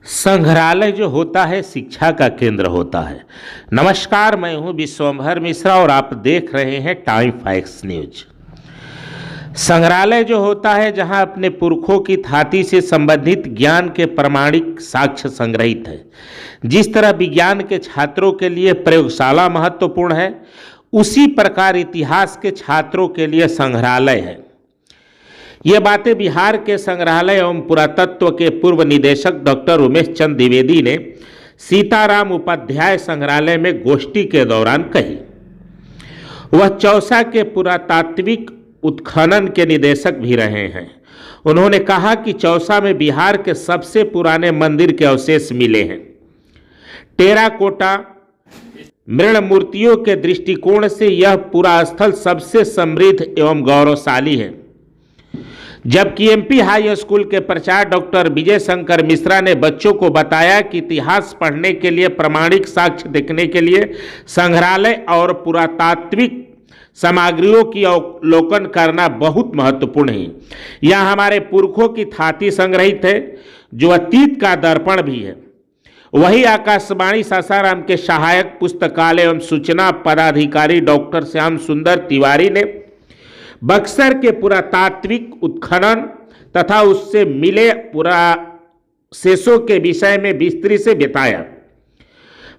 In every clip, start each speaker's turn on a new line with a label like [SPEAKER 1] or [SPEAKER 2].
[SPEAKER 1] संग्रहालय जो होता है शिक्षा का केंद्र होता है। नमस्कार, मैं हूं विश्वंभर मिश्रा और आप देख रहे हैं टाइम फैक्ट्स न्यूज। संग्रहालय जो होता है जहां अपने पुरखों की थाती से संबंधित ज्ञान के प्रमाणिक साक्ष्य संग्रहित है। जिस तरह विज्ञान के छात्रों के लिए प्रयोगशाला महत्वपूर्ण है, उसी प्रकार इतिहास के छात्रों के लिए संग्रहालय है। ये बातें बिहार के संग्रहालय एवं पुरातत्व के पूर्व निदेशक डॉक्टर उमेश चंद द्विवेदी ने सीताराम उपाध्याय संग्रहालय में गोष्ठी के दौरान कही। वह चौसा के पुरातात्विक उत्खनन के निदेशक भी रहे हैं। उन्होंने कहा कि चौसा में बिहार के सबसे पुराने मंदिर के अवशेष मिले हैं। टेराकोटा मृण मूर्तियों के दृष्टिकोण से यह पूरा स्थल सबसे समृद्ध एवं गौरवशाली है। जबकि एमपी हाई स्कूल के प्राचार्य डॉक्टर विजय शंकर मिश्रा ने बच्चों को बताया कि इतिहास पढ़ने के लिए प्रमाणिक साक्ष्य देखने के लिए संग्रहालय और पुरातात्विक सामग्रियों की अवलोकन करना बहुत महत्वपूर्ण है। यहाँ हमारे पुरखों की थाती संग्रहित है, जो अतीत का दर्पण भी है। वही आकाशवाणी सासाराम के सहायक पुस्तकालय एवं सूचना पदाधिकारी डॉक्टर श्याम सुंदर तिवारी ने बक्सर के पुरातात्विक उत्खनन तथा उससे मिले पुराशेषों के विषय में विस्तृत से बताया।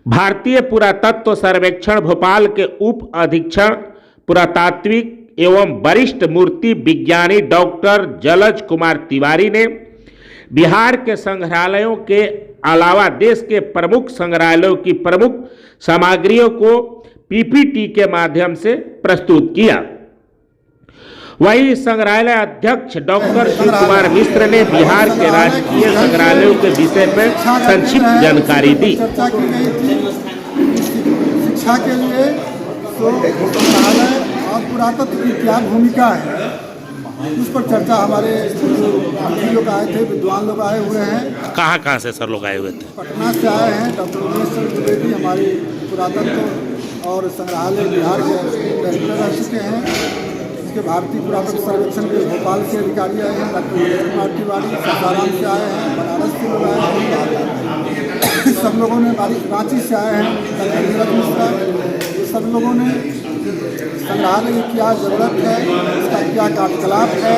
[SPEAKER 1] भारतीय पुरातत्व सर्वेक्षण भोपाल के उप अधीक्षण पुरातात्विक एवं वरिष्ठ मूर्ति विज्ञानी डॉक्टर जलज कुमार तिवारी ने बिहार के संग्रहालयों के अलावा देश के प्रमुख संग्रहालयों की प्रमुख सामग्रियों को पीपीटी के माध्यम से प्रस्तुत किया। वही संग्रहालय अध्यक्ष डॉक्टर शिव कुमार मिश्र ने बिहार के राष्ट्रीय संग्रहालयों के विषय में संक्षिप्त जानकारी दी।
[SPEAKER 2] शिक्षा के लिए तो संग्रहालय और पुरातत्व की क्या भूमिका है, उस पर चर्चा हमारे लोग आए थे, विद्वान लोग आए हुए हैं।
[SPEAKER 1] कहाँ से सर लोग आए हुए थे?
[SPEAKER 2] पटना से आए हैं डॉक्टर उमेश चंद द्विवेदी, हमारे पुरातत्व और संग्रहालय बिहार के डायरेक्टर रह चुके हैं। भारतीय पुरातत्व सर्वेक्षण के भोपाल के अधिकारी आए हैं, डॉक्टर जलज कुमार तिवारी सासाराम से आए हैं, बनारस के लोग आए हैं, सब लोगों ने रांची से आए हैं, डॉक्टर नीरज मिश्रा, ये सब लोगों ने संग्रहालय की क्या ज़रूरत है, इसका क्या कार्यकलाप है,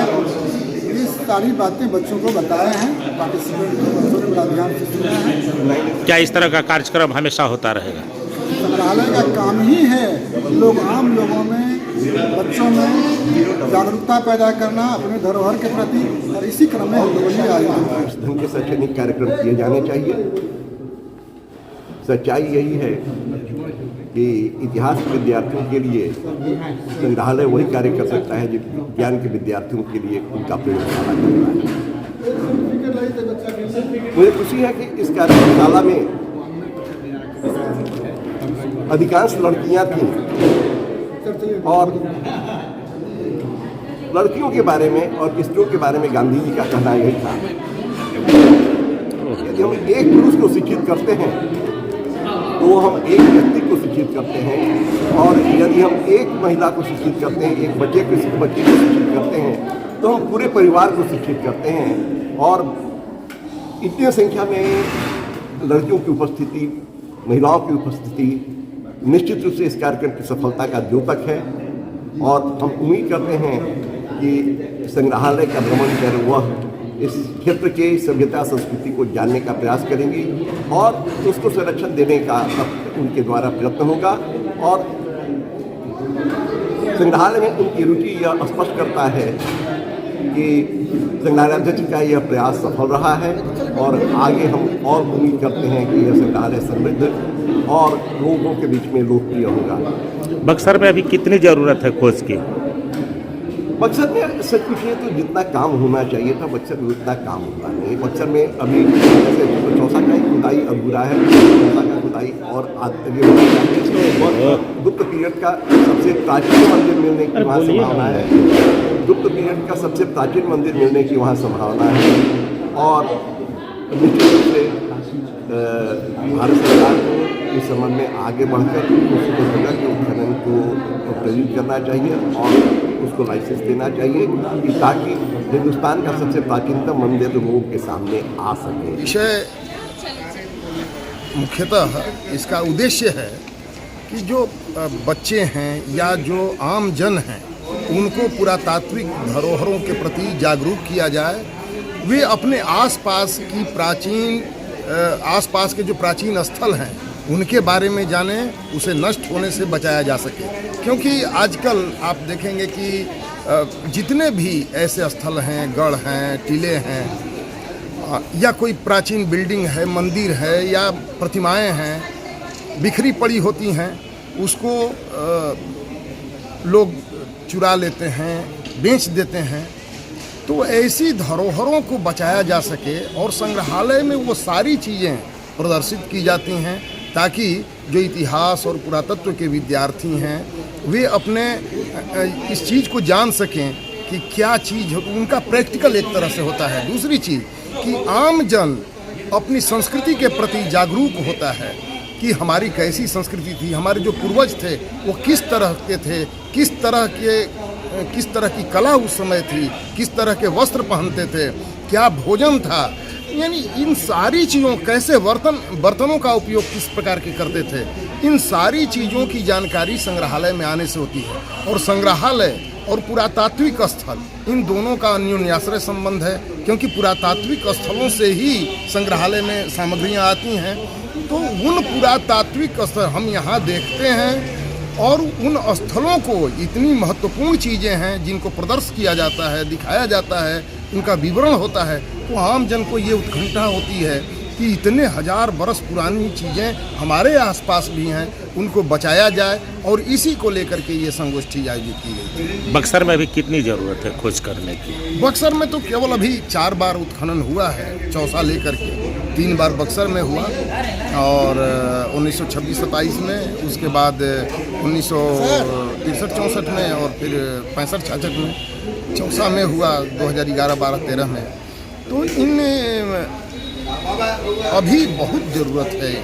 [SPEAKER 2] ये सारी बातें बच्चों को बताए हैं। पार्टिसिपेंट बच्चों ने बड़ा ध्यान से सुना है।
[SPEAKER 1] क्या इस तरह का कार्यक्रम हमेशा होता रहेगा?
[SPEAKER 2] संग्रहालय का काम ही है आम लोगों में, बच्चों में जागरूकता पैदा करना अपने धरोहर के प्रति, और इसी क्रम में हम लोगों ने आयोजन
[SPEAKER 3] ढंग के शैक्षणिक कार्यक्रम किए जाने चाहिए। सच्चाई यही है कि इतिहास के विद्यार्थियों के लिए संग्रहालय वही कार्य कर सकता है जो विज्ञान के विद्यार्थियों के लिए उनका प्रयोगशाला करता है। मुझे खुशी है कि इस कार्यशाला में अधिकांश लड़कियां थीं और लड़कियों के बारे में और स्त्रियों के बारे में गांधी जी का कहना यही था, यदि हम एक पुरुष को शिक्षित करते हैं तो हम एक व्यक्ति को शिक्षित करते हैं, और यदि हम एक महिला को शिक्षित करते हैं, एक बच्चे को शिक्षित करते हैं, तो हम पूरे परिवार को शिक्षित करते हैं। और इतनी संख्या में लड़कियों की उपस्थिति, महिलाओं की उपस्थिति निश्चित रूप से इस कार्यक्रम की सफलता का द्योतक है। और हम उम्मीद करते हैं कि संग्रहालय का भ्रमण कर वह इस क्षेत्र के सभ्यता संस्कृति को जानने का प्रयास करेंगी और उसको संरक्षण देने का उनके द्वारा प्रयत्न होगा। और संग्रहालय में उनकी रुचि यह स्पष्ट करता है कि संग्रहालय अध्यक्ष का यह प्रयास सफल रहा है, और आगे हम और उम्मीद करते हैं कि यह संग्रहालय समृद्ध और लोगों के बीच में लोकप्रिय होगा।
[SPEAKER 1] बक्सर में अभी कितनी ज़रूरत है खोज की?
[SPEAKER 3] बक्सर में सच पूछिए तो जितना काम होना चाहिए था बक्सर में उतना काम होता नहीं। बक्सर में अभी जैसे चौसा का खुदाई अधूरा है, चौसा का खुदाई और गुप्त पीरियड का सबसे प्राचीन मंदिर मिलने की वहाँ संभावना है। गुप्त पीरियड का सबसे प्राचीन मंदिर मिलने की वहाँ संभावना है। और निश्चित रूप से भारत सरकार को इस संबंध में आगे बढ़कर उसको जगह के उत्खनन को प्रेरित करना चाहिए और उसको लाइसेंस देना चाहिए कि ताकि हिंदुस्तान का सबसे प्राचीनतम मंदिर लोगों के सामने आ सके।
[SPEAKER 2] विषय
[SPEAKER 4] मुख्यतः इसका उद्देश्य है कि जो बच्चे हैं या जो आम जन हैं उनको पुरातात्विक धरोहरों के प्रति जागरूक किया जाए। वे अपने आसपास की आसपास के जो प्राचीन स्थल हैं उनके बारे में जानें, उसे नष्ट होने से बचाया जा सके। क्योंकि आजकल आप देखेंगे कि जितने भी ऐसे स्थल हैं, गढ़ हैं, टीले हैं या कोई प्राचीन बिल्डिंग है, मंदिर है या प्रतिमाएं हैं, बिखरी पड़ी होती हैं, उसको लोग चुरा लेते हैं, बेच देते हैं। तो ऐसी धरोहरों को बचाया जा सके और संग्रहालय में वो सारी चीज़ें प्रदर्शित की जाती हैं ताकि जो इतिहास और पुरातत्व के विद्यार्थी हैं वे अपने इस चीज़ को जान सकें कि क्या चीज़ उनका प्रैक्टिकल एक तरह से होता है। दूसरी चीज़ कि आम जन अपनी संस्कृति के प्रति जागरूक होता है कि हमारी कैसी संस्कृति थी, हमारे जो पूर्वज थे वो किस तरह के थे, किस तरह की कला उस समय थी, किस तरह के वस्त्र पहनते थे, क्या भोजन था, यानी इन सारी चीज़ों, कैसे बर्तनों का उपयोग किस प्रकार के करते थे, इन सारी चीज़ों की जानकारी संग्रहालय में आने से होती है। और संग्रहालय और पुरातात्विक स्थल इन दोनों का अन्योन्याश्रय संबंध है, क्योंकि पुरातात्विक स्थलों से ही संग्रहालय में सामग्रियां आती हैं। तो उन पुरातात्विक स्थल हम यहाँ देखते हैं और उन स्थलों को इतनी महत्वपूर्ण चीज़ें हैं जिनको प्रदर्शित किया जाता है, दिखाया जाता है, उनका विवरण होता है। तो आम जन को ये उत्कंठा होती है कि इतने हजार बरस पुरानी चीज़ें हमारे आसपास भी हैं, उनको बचाया जाए और इसी को लेकर के ये संगोष्ठी आयोजित की गई थी।
[SPEAKER 1] बक्सर में भी कितनी ज़रूरत है खोज करने की?
[SPEAKER 4] बक्सर में तो केवल अभी 4 बार उत्खनन हुआ है, चौसा लेकर के 3 बार बक्सर में हुआ और 1926-27 में, उसके बाद 1963-64 में और फिर 65-66 में, चौसा में हुआ 2011-12-13 में। तो इन अभी बहुत ज़रूरत है।